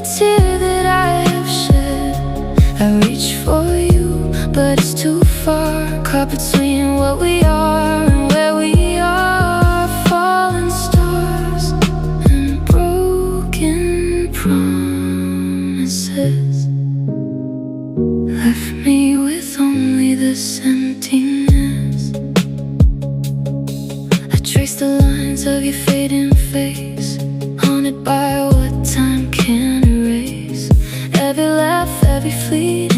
tear that I have shed. I reach for you, but it's too far. Caught between what we are and where we are. Fallen stars and broken promises left me with only this emptiness. I trace the lines of your fading face, haunted by what time can't erase. Every laugh, every fleeting